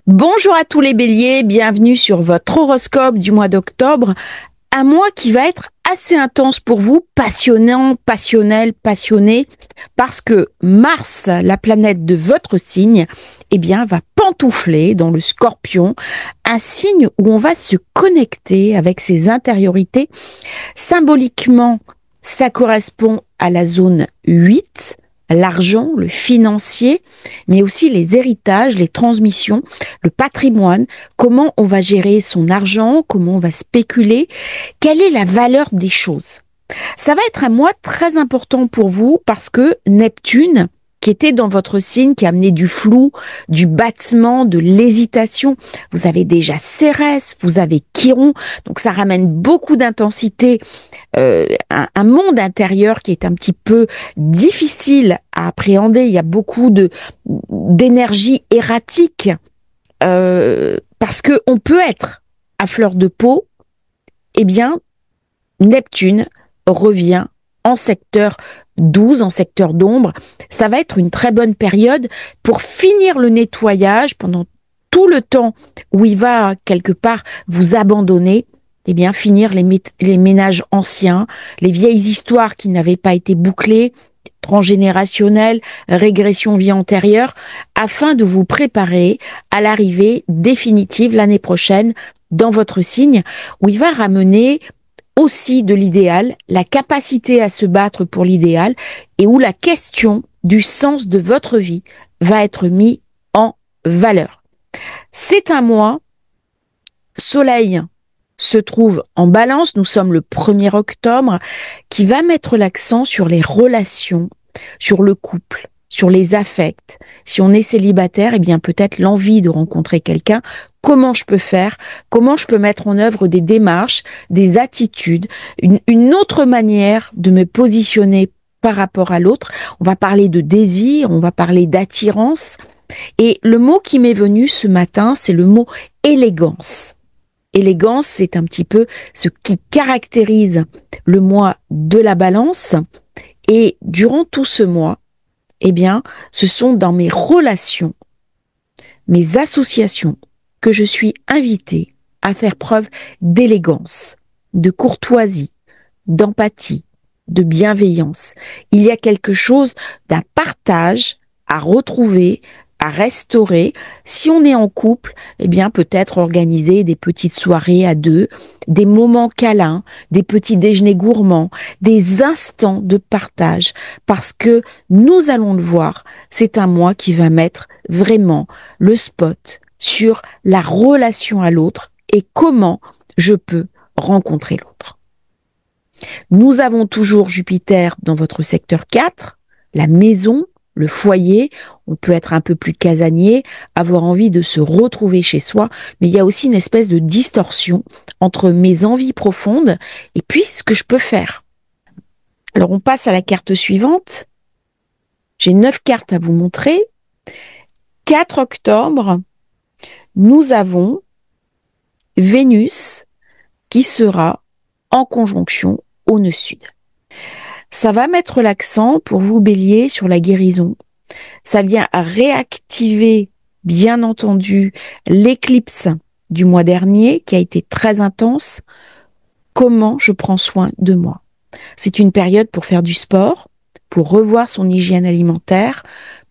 Bonjour à tous les béliers, bienvenue sur votre horoscope du mois d'octobre. Un mois qui va être assez intense pour vous, passionnant, passionnel, passionné, parce que Mars, la planète de votre signe, va pantoufler dans le Scorpion, un signe où on va se connecter avec ses intériorités. Symboliquement, ça correspond à la zone 8, l'argent, le financier, mais aussi les héritages, les transmissions, le patrimoine, comment on va gérer son argent, comment on va spéculer, quelle est la valeur des choses. Ça va être un mois très important pour vous parce que Neptune, qui était dans votre signe, qui a amené du flou, du battement, de l'hésitation. Vous avez déjà Cérès, vous avez Chiron, donc ça ramène beaucoup d'intensité, un monde intérieur qui est un petit peu difficile à appréhender. Il y a beaucoup d'énergie erratique parce que on peut être à fleur de peau. Neptune revient en secteur 12, en secteur d'ombre. Ça va être une très bonne période pour finir le nettoyage pendant tout le temps où il va quelque part vous abandonner. Finir les ménages anciens, les vieilles histoires qui n'avaient pas été bouclées, transgénérationnelles, régression vie antérieure, afin de vous préparer à l'arrivée définitive l'année prochaine dans votre signe, où il va ramener aussi de l'idéal, la capacité à se battre pour l'idéal, et où la question du sens de votre vie va être mise en valeur. C'est un mois, Soleil se trouve en Balance, nous sommes le 1er octobre, qui va mettre l'accent sur les relations, sur le couple, sur les affects. Si on est célibataire, peut-être l'envie de rencontrer quelqu'un. Comment je peux faire? Comment je peux mettre en œuvre des démarches, des attitudes, une autre manière de me positionner par rapport à l'autre? On va parler de désir, on va parler d'attirance. Et le mot qui m'est venu ce matin, c'est le mot élégance. Élégance, c'est un petit peu ce qui caractérise le mois de la Balance. Et durant tout ce mois, ce sont dans mes relations, mes associations, que je suis invitée à faire preuve d'élégance, de courtoisie, d'empathie, de bienveillance. Il y a quelque chose d'un partage à retrouver, à restaurer. Si on est en couple, peut-être organiser des petites soirées à deux, des moments câlins, des petits déjeuners gourmands, des instants de partage, parce que nous allons le voir, c'est un mois qui va mettre vraiment le spot sur la relation à l'autre et comment je peux rencontrer l'autre. Nous avons toujours Jupiter dans votre secteur 4, la maison, le foyer. On peut être un peu plus casanier, avoir envie de se retrouver chez soi, mais il y a aussi une espèce de distorsion entre mes envies profondes et puis ce que je peux faire. Alors on passe à la carte suivante. J'ai 9 cartes à vous montrer. 4 octobre, nous avons Vénus qui sera en conjonction au nœud sud. Ça va mettre l'accent pour vous, Bélier, sur la guérison. Ça vient réactiver, bien entendu, l'éclipse du mois dernier qui a été très intense. Comment je prends soin de moi? C'est une période pour faire du sport, pour revoir son hygiène alimentaire,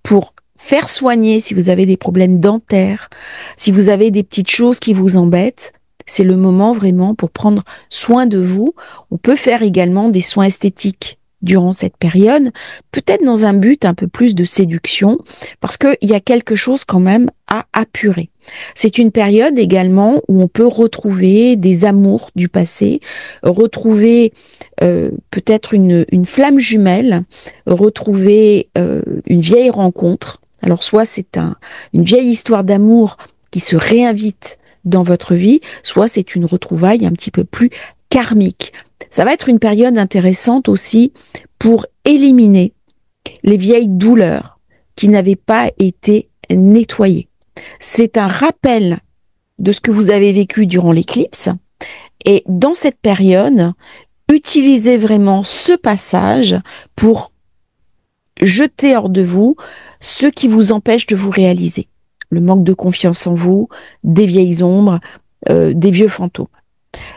pour faire soigner si vous avez des problèmes dentaires, si vous avez des petites choses qui vous embêtent. C'est le moment vraiment pour prendre soin de vous. On peut faire également des soins esthétiques durant cette période, peut-être dans un but un peu plus de séduction, parce qu'il y a quelque chose quand même à apurer. C'est une période également où on peut retrouver des amours du passé, retrouver peut-être une flamme jumelle, retrouver une vieille rencontre. Alors soit c'est une vieille histoire d'amour qui se réinvite dans votre vie, soit c'est une retrouvaille un petit peu plus karmique. Ça va être une période intéressante aussi pour éliminer les vieilles douleurs qui n'avaient pas été nettoyées. C'est un rappel de ce que vous avez vécu durant l'éclipse. Et dans cette période, utilisez vraiment ce passage pour jeter hors de vous ce qui vous empêche de vous réaliser. le manque de confiance en vous, des vieilles ombres, des vieux fantômes.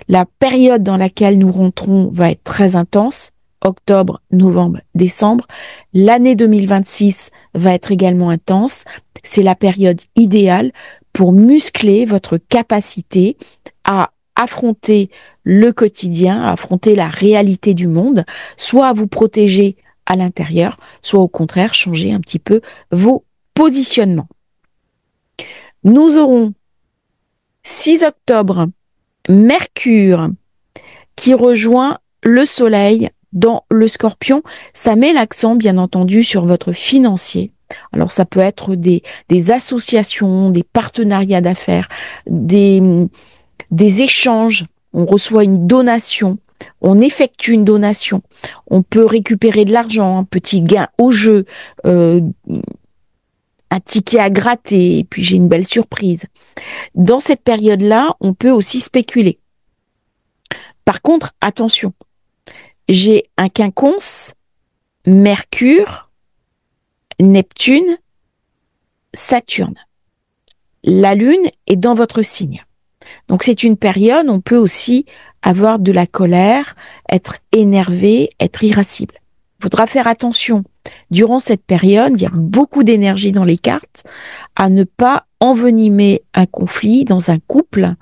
La période dans laquelle nous rentrons va être très intense, octobre, novembre, décembre. L'année 2026 va être également intense. C'est la période idéale pour muscler votre capacité à affronter le quotidien, à affronter la réalité du monde, soit à vous protéger à l'intérieur, soit au contraire changer un petit peu vos positionnements. Nous aurons 6 octobre, Mercure qui rejoint le Soleil dans le Scorpion. Ça met l'accent, bien entendu, sur votre financier. Alors, ça peut être des associations, des partenariats d'affaires, des échanges. On reçoit une donation, on effectue une donation, on peut récupérer de l'argent, un petit gain au jeu, un ticket à gratter, et puis j'ai une belle surprise. Dans cette période-là, on peut aussi spéculer. Par contre, attention, j'ai un quinconce, Mercure, Neptune, Saturne. La Lune est dans votre signe. Donc c'est une période, on peut aussi avoir de la colère, être énervé, être irascible. Il faudra faire attention. Durant cette période, il y a beaucoup d'énergie dans les cartes, à ne pas envenimer un conflit dans un couple.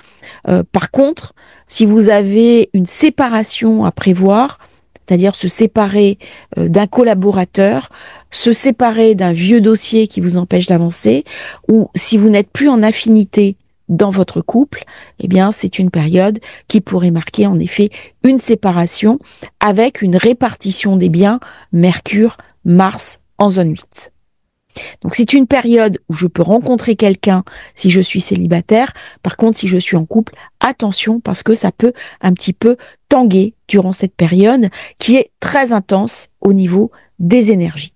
Par contre, si vous avez une séparation à prévoir, c'est-à-dire se séparer d'un collaborateur, se séparer d'un vieux dossier qui vous empêche d'avancer, ou si vous n'êtes plus en affinité dans votre couple, eh bien, c'est une période qui pourrait marquer en effet une séparation avec une répartition des biens Mercure, Mars en zone 8. Donc, c'est une période où je peux rencontrer quelqu'un si je suis célibataire. Par contre, si je suis en couple, attention parce que ça peut un petit peu tanguer durant cette période qui est très intense au niveau des énergies.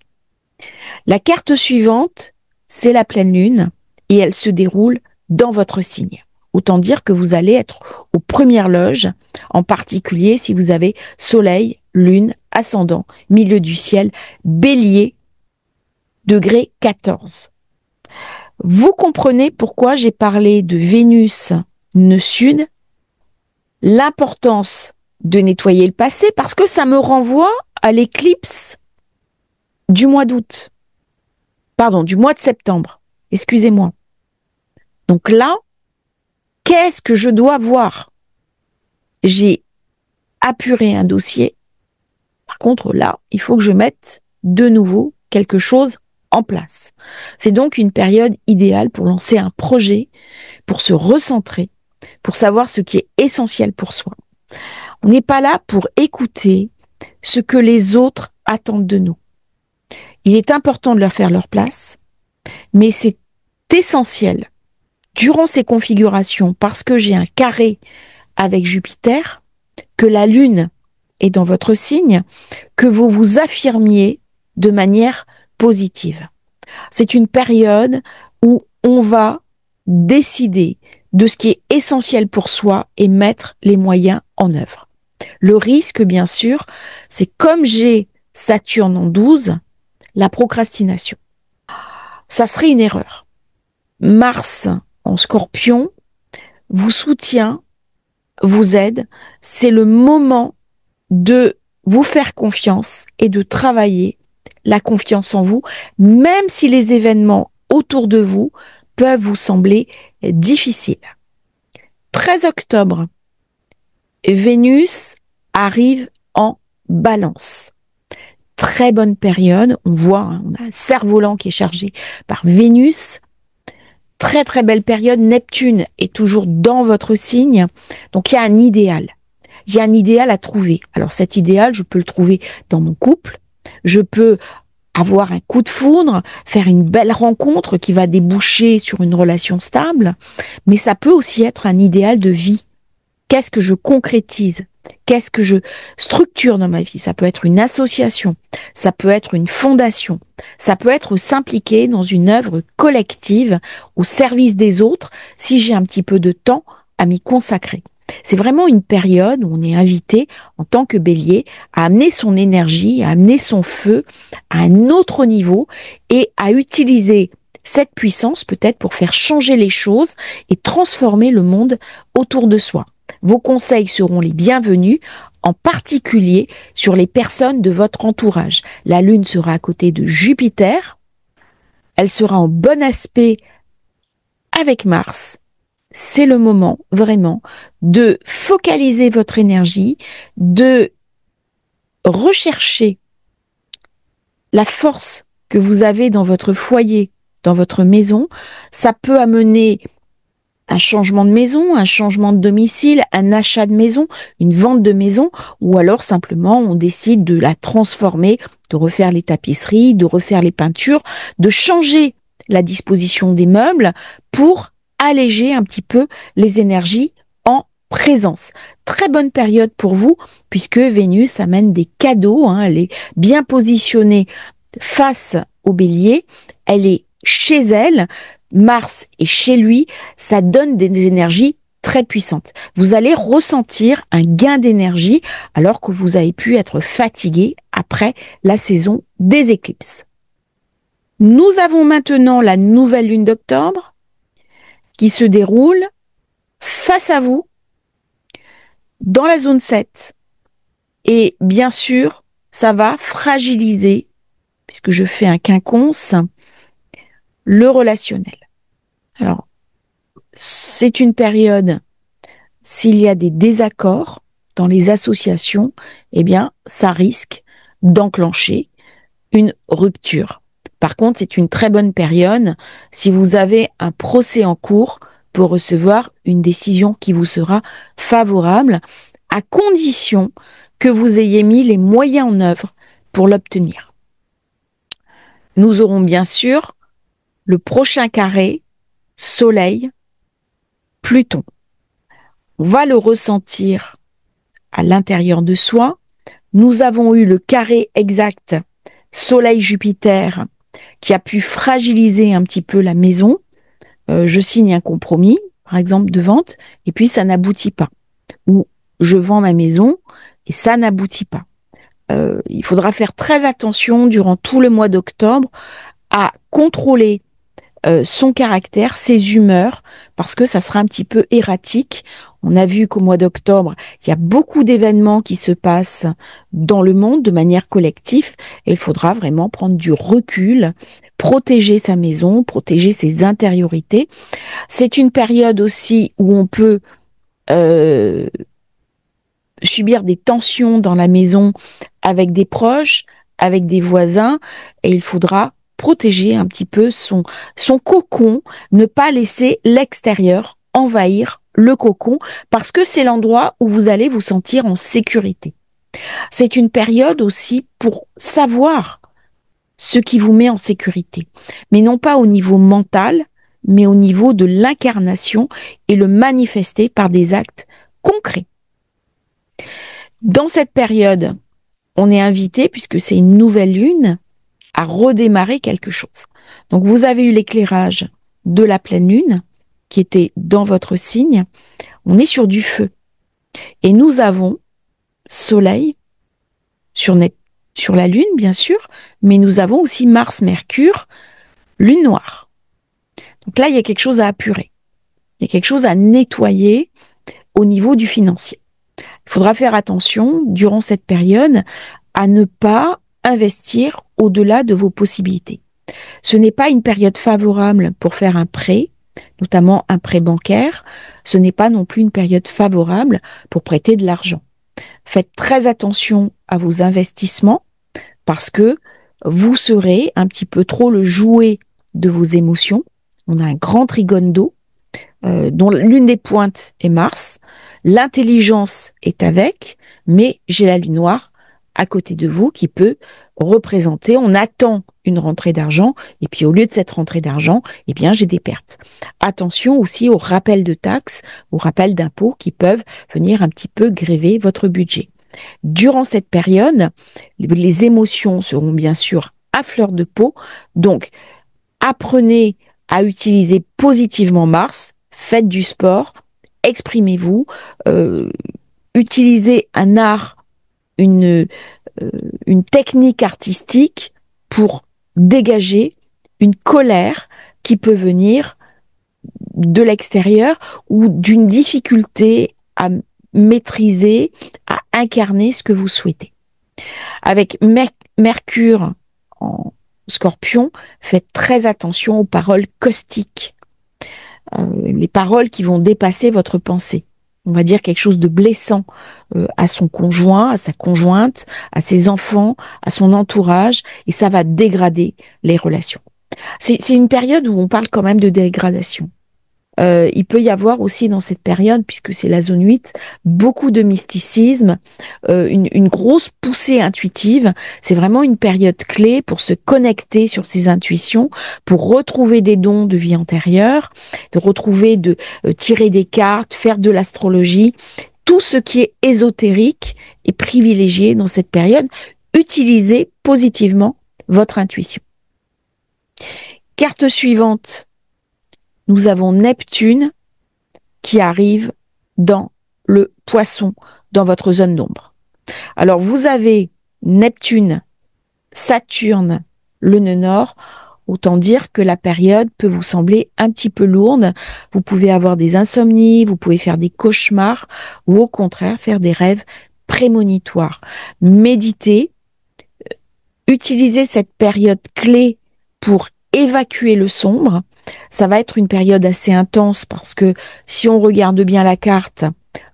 La carte suivante, c'est la pleine lune et elle se déroule dans votre signe. Autant dire que vous allez être aux premières loges, en particulier si vous avez soleil, lune, ascendant, milieu du ciel, bélier, degré 14. Vous comprenez pourquoi j'ai parlé de Vénus nœud sud, l'importance de nettoyer le passé, parce que ça me renvoie à l'éclipse du mois d'août. Pardon, du mois de septembre. Excusez-moi. Donc là, qu'est-ce que je dois voir? J'ai apuré un dossier. Par contre, là, il faut que je mette de nouveau quelque chose en place. C'est donc une période idéale pour lancer un projet, pour se recentrer, pour savoir ce qui est essentiel pour soi. On n'est pas là pour écouter ce que les autres attendent de nous. Il est important de leur faire leur place, mais c'est essentiel durant ces configurations, parce que j'ai un carré avec Jupiter, que la Lune est dans votre signe, que vous vous affirmiez de manière positive. C'est une période où on va décider de ce qui est essentiel pour soi et mettre les moyens en œuvre. Le risque, bien sûr, c'est comme j'ai Saturne en 12, la procrastination. Ça serait une erreur. Mars en Scorpion vous soutient, vous aide. C'est le moment de vous faire confiance et de travailler la confiance en vous, même si les événements autour de vous peuvent vous sembler difficiles. 13 octobre, Vénus arrive en Balance. Très bonne période, on voit, on a un cerf-volant qui est chargé par Vénus. Très très belle période, Neptune est toujours dans votre signe, donc il y a un idéal. Il y a un idéal à trouver. Alors cet idéal, je peux le trouver dans mon couple, je peux avoir un coup de foudre, faire une belle rencontre qui va déboucher sur une relation stable, mais ça peut aussi être un idéal de vie. Qu'est-ce que je concrétise? Qu'est-ce que je structure dans ma vie? Ça peut être une association, ça peut être une fondation, ça peut être s'impliquer dans une œuvre collective au service des autres si j'ai un petit peu de temps à m'y consacrer. C'est vraiment une période où on est invité en tant que bélier à amener son énergie, à amener son feu à un autre niveau et à utiliser cette puissance peut-être pour faire changer les choses et transformer le monde autour de soi. Vos conseils seront les bienvenus, en particulier sur les personnes de votre entourage. La Lune sera à côté de Jupiter, elle sera en bon aspect avec Mars. C'est le moment vraiment de focaliser votre énergie, de rechercher la force que vous avez dans votre foyer, dans votre maison. Ça peut amener un changement de maison, un changement de domicile, un achat de maison, une vente de maison, ou alors simplement on décide de la transformer, de refaire les tapisseries, de refaire les peintures, de changer la disposition des meubles pour alléger un petit peu les énergies en présence. Très bonne période pour vous puisque Vénus amène des cadeaux, elle est bien positionnée face au Bélier, elle est chez elle, Mars est chez lui, ça donne des énergies très puissantes. Vous allez ressentir un gain d'énergie alors que vous avez pu être fatigué après la saison des éclipses. Nous avons maintenant la nouvelle lune d'octobre qui se déroule face à vous dans la zone 7. Et bien sûr, ça va fragiliser, puisque je fais un quinconce, le relationnel. Alors, c'est une période, s'il y a des désaccords dans les associations, eh bien, ça risque d'enclencher une rupture. Par contre, c'est une très bonne période si vous avez un procès en cours pour recevoir une décision qui vous sera favorable, à condition que vous ayez mis les moyens en œuvre pour l'obtenir. Nous aurons bien sûr le prochain carré Soleil-Pluton. On va le ressentir à l'intérieur de soi. Nous avons eu le carré exact Soleil-Jupiter qui a pu fragiliser un petit peu la maison. Je signe un compromis, par exemple, de vente, et puis ça n'aboutit pas. Ou je vends ma maison et ça n'aboutit pas. Il faudra faire très attention durant tout le mois d'octobre à contrôler son caractère, ses humeurs, parce que ça sera un petit peu erratique. On a vu qu'au mois d'octobre, il y a beaucoup d'événements qui se passent dans le monde de manière collective et il faudra vraiment prendre du recul, protéger sa maison, protéger ses intériorités. C'est une période aussi où on peut subir des tensions dans la maison avec des proches, avec des voisins, et il faudra protéger un petit peu son cocon, ne pas laisser l'extérieur envahir le cocon, parce que c'est l'endroit où vous allez vous sentir en sécurité. C'est une période aussi pour savoir ce qui vous met en sécurité, mais non pas au niveau mental, mais au niveau de l'incarnation et le manifester par des actes concrets. Dans cette période, on est invité, puisque c'est une nouvelle lune, à redémarrer quelque chose. Donc vous avez eu l'éclairage de la pleine lune qui était dans votre signe. On est sur du feu. Et nous avons Soleil sur la lune, bien sûr, mais nous avons aussi Mars, Mercure, lune noire. Donc là, il y a quelque chose à apurer. Il y a quelque chose à nettoyer au niveau du financier. Il faudra faire attention durant cette période à ne pas investir au-delà de vos possibilités. Ce n'est pas une période favorable pour faire un prêt, notamment un prêt bancaire. Ce n'est pas non plus une période favorable pour prêter de l'argent. Faites très attention à vos investissements parce que vous serez un petit peu trop le jouet de vos émotions. On a un grand trigone d'eau dont l'une des pointes est Mars. L'intelligence est avec, mais j'ai la lune noire à côté de vous qui peut représenter, on attend une rentrée d'argent et puis au lieu de cette rentrée d'argent, eh bien j'ai des pertes. Attention aussi aux rappels de taxes, aux rappels d'impôts qui peuvent venir un petit peu gréver votre budget. Durant cette période, les émotions seront bien sûr à fleur de peau, donc apprenez à utiliser positivement Mars, faites du sport, exprimez-vous, utilisez un art, une technique artistique pour dégager une colère qui peut venir de l'extérieur ou d'une difficulté à maîtriser, à incarner ce que vous souhaitez. Avec Mercure en Scorpion, faites très attention aux paroles caustiques, les paroles qui vont dépasser votre pensée. On va dire quelque chose de blessant à son conjoint, à sa conjointe, à ses enfants, à son entourage, et ça va dégrader les relations. C'est une période où on parle quand même de dégradation. Il peut y avoir aussi dans cette période, puisque c'est la zone 8, beaucoup de mysticisme, une grosse poussée intuitive. C'est vraiment une période clé pour se connecter sur ses intuitions, pour retrouver des dons de vie antérieure, de retrouver, tirer des cartes, faire de l'astrologie. Tout ce qui est ésotérique est privilégié dans cette période. Utilisez positivement votre intuition. Carte suivante. Nous avons Neptune qui arrive dans le Poisson, dans votre zone d'ombre. Alors, vous avez Neptune, Saturne, le nœud nord. Autant dire que la période peut vous sembler un petit peu lourde. Vous pouvez avoir des insomnies, vous pouvez faire des cauchemars ou au contraire faire des rêves prémonitoires. Méditez, utilisez cette période clé pour évacuer le sombre. Ça va être une période assez intense parce que si on regarde bien la carte,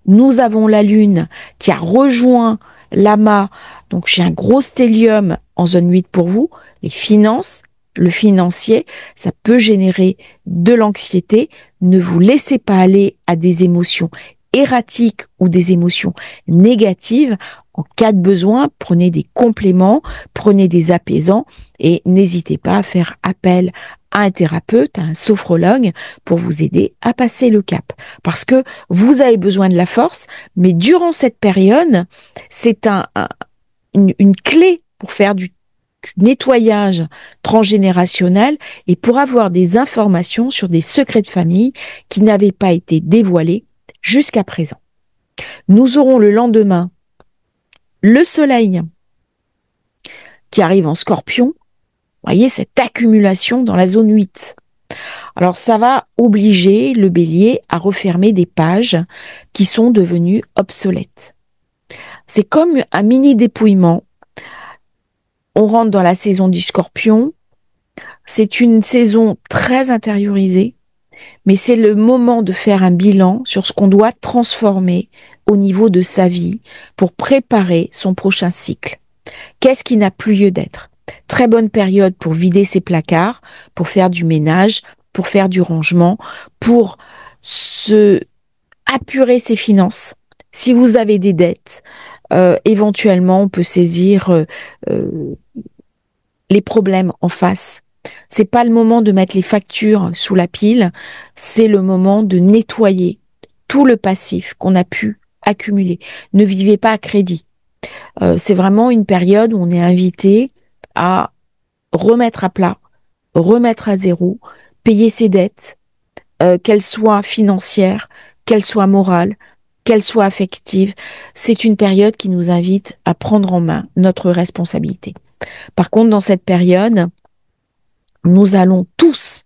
nous avons la Lune qui a rejoint l'amas. Donc j'ai un gros stellium en zone 8 pour vous. Les finances, le financier, ça peut générer de l'anxiété. Ne vous laissez pas aller à des émotions erratiques ou des émotions négatives. En cas de besoin, prenez des compléments, prenez des apaisants et n'hésitez pas à faire appel à un thérapeute, à un sophrologue pour vous aider à passer le cap. Parce que vous avez besoin de la force, mais durant cette période, c'est une clé pour faire du nettoyage transgénérationnel et pour avoir des informations sur des secrets de famille qui n'avaient pas été dévoilés jusqu'à présent. Nous aurons le lendemain le soleil qui arrive en Scorpion. Voyez cette accumulation dans la zone 8. Alors ça va obliger le bélier à refermer des pages qui sont devenues obsolètes. C'est comme un mini dépouillement. On rentre dans la saison du Scorpion. C'est une saison très intériorisée, mais c'est le moment de faire un bilan sur ce qu'on doit transformer au niveau de sa vie pour préparer son prochain cycle. Qu'est-ce qui n'a plus lieu d'être? Très bonne période pour vider ses placards, pour faire du ménage, pour faire du rangement, pour se apurer ses finances. Si vous avez des dettes, éventuellement on peut saisir les problèmes en face. C'est pas le moment de mettre les factures sous la pile, c'est le moment de nettoyer tout le passif qu'on a pu accumuler. Ne vivez pas à crédit. C'est vraiment une période où on est invité à remettre à plat, remettre à zéro, payer ses dettes, qu'elles soient financières, qu'elles soient morales, qu'elles soient affectives. C'est une période qui nous invite à prendre en main notre responsabilité. Par contre, dans cette période, nous allons tous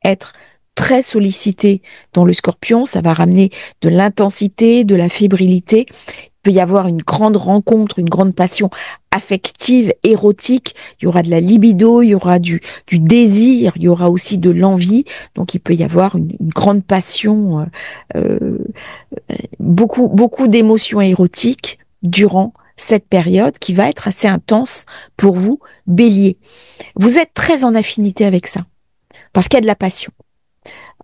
être très sollicités dans le Scorpion. Ça va ramener de l'intensité, de la fébrilité. Il peut y avoir une grande rencontre, une grande passion affective, érotique. Il y aura de la libido, il y aura du désir, il y aura aussi de l'envie. Donc il peut y avoir une grande passion, beaucoup d'émotions érotiques durant cette période qui va être assez intense pour vous, Bélier. Vous êtes très en affinité avec ça, parce qu'il y a de la passion.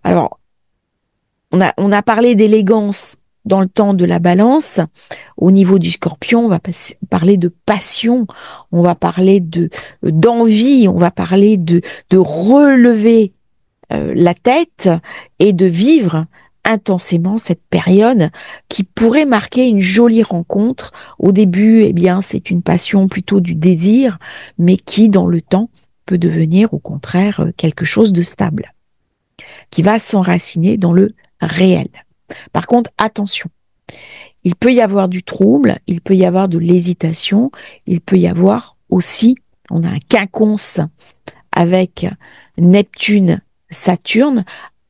Alors, on a parlé d'élégance dans le temps de la Balance. Au niveau du Scorpion, on va parler de passion, on va parler d'envie, on va parler de relever la tête et de vivre intensément cette période qui pourrait marquer une jolie rencontre. Au début, eh bien, c'est une passion plutôt du désir, mais qui, dans le temps, peut devenir au contraire quelque chose de stable, qui va s'enraciner dans le réel. Par contre, attention, il peut y avoir du trouble, il peut y avoir de l'hésitation, il peut y avoir aussi, on a un quinconce avec Neptune, Saturne,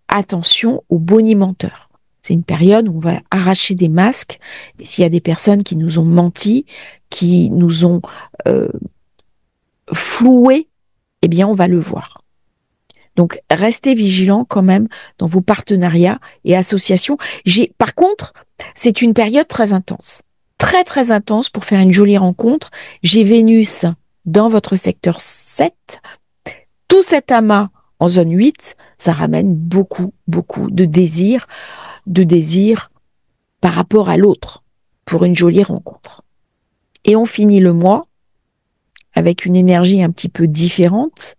attention aux bonimenteurs. C'est une période où on va arracher des masques. Et s'il y a des personnes qui nous ont menti, qui nous ont floué, eh bien, on va le voir. Donc, restez vigilants quand même dans vos partenariats et associations. Par contre, c'est une période très intense. Très, très intense pour faire une jolie rencontre. J'ai Vénus dans votre secteur 7. Tout cet amas en zone 8, ça ramène beaucoup, beaucoup de désir par rapport à l'autre pour une jolie rencontre. Et on finit le mois avec une énergie un petit peu différente.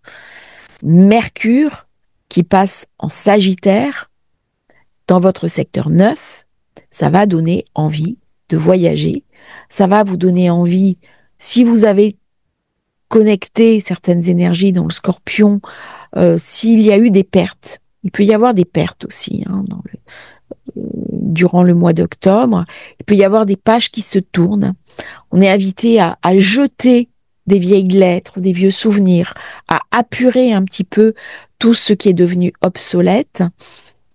Mercure qui passe en Sagittaire dans votre secteur 9, ça va donner envie de voyager. Ça va vous donner envie, si vous avez connecté certaines énergies dans le Scorpion, s'il y a eu des pertes. Il peut y avoir des pertes aussi durant le mois d'octobre. Il peut y avoir des pages qui se tournent. On est invité à jeter des vieilles lettres, des vieux souvenirs, à apurer un petit peu tout ce qui est devenu obsolète.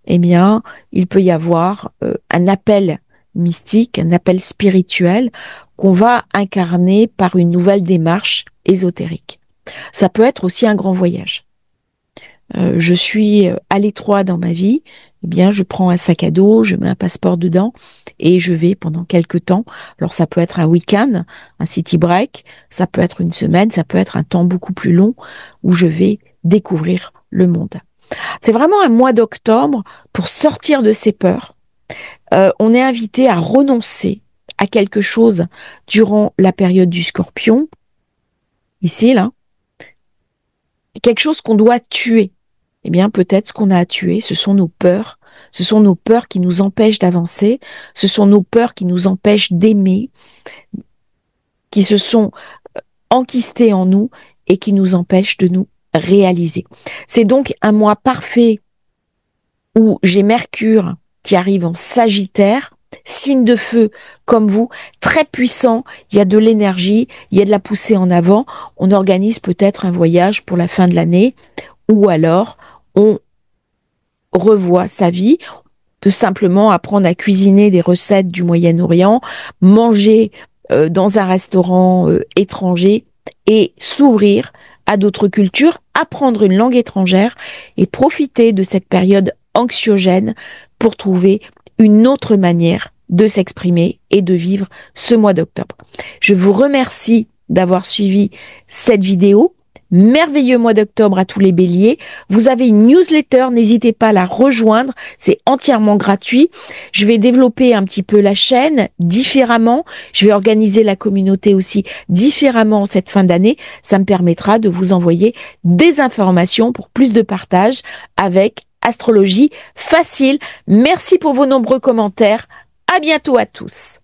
Eh bien, il peut y avoir un appel mystique, un appel spirituel qu'on va incarner par une nouvelle démarche ésotérique. Ça peut être aussi un grand voyage. Je suis à l'étroit dans ma vie, eh bien, je prends un sac à dos, je mets un passeport dedans et je vais pendant quelques temps. Alors, ça peut être un week-end, un city break, ça peut être une semaine, ça peut être un temps beaucoup plus long où je vais découvrir le monde. C'est vraiment un mois d'octobre pour sortir de ses peurs. On est invité à renoncer à quelque chose durant la période du Scorpion. Ici, là. Quelque chose qu'on doit tuer. Eh bien, peut-être ce qu'on a à tuer, ce sont nos peurs. Ce sont nos peurs qui nous empêchent d'avancer. Ce sont nos peurs qui nous empêchent d'aimer, qui se sont enquistées en nous et qui nous empêchent de nous réaliser. C'est donc un mois parfait où j'ai Mercure qui arrive en Sagittaire, signe de feu comme vous, très puissant, il y a de l'énergie, il y a de la poussée en avant. On organise peut-être un voyage pour la fin de l'année ou alors on revoit sa vie. On peut simplement apprendre à cuisiner des recettes du Moyen-Orient, manger dans un restaurant étranger et s'ouvrir à d'autres cultures, apprendre une langue étrangère et profiter de cette période anxiogène pour trouver une autre manière de s'exprimer et de vivre ce mois d'octobre. Je vous remercie d'avoir suivi cette vidéo. Merveilleux mois d'octobre à tous les béliers. Vous avez une newsletter, n'hésitez pas à la rejoindre, c'est entièrement gratuit. Je vais développer un petit peu la chaîne différemment, je vais organiser la communauté aussi différemment en cette fin d'année. Ça me permettra de vous envoyer des informations pour plus de partage avec Astrologie Facile. Merci pour vos nombreux commentaires. À bientôt à tous.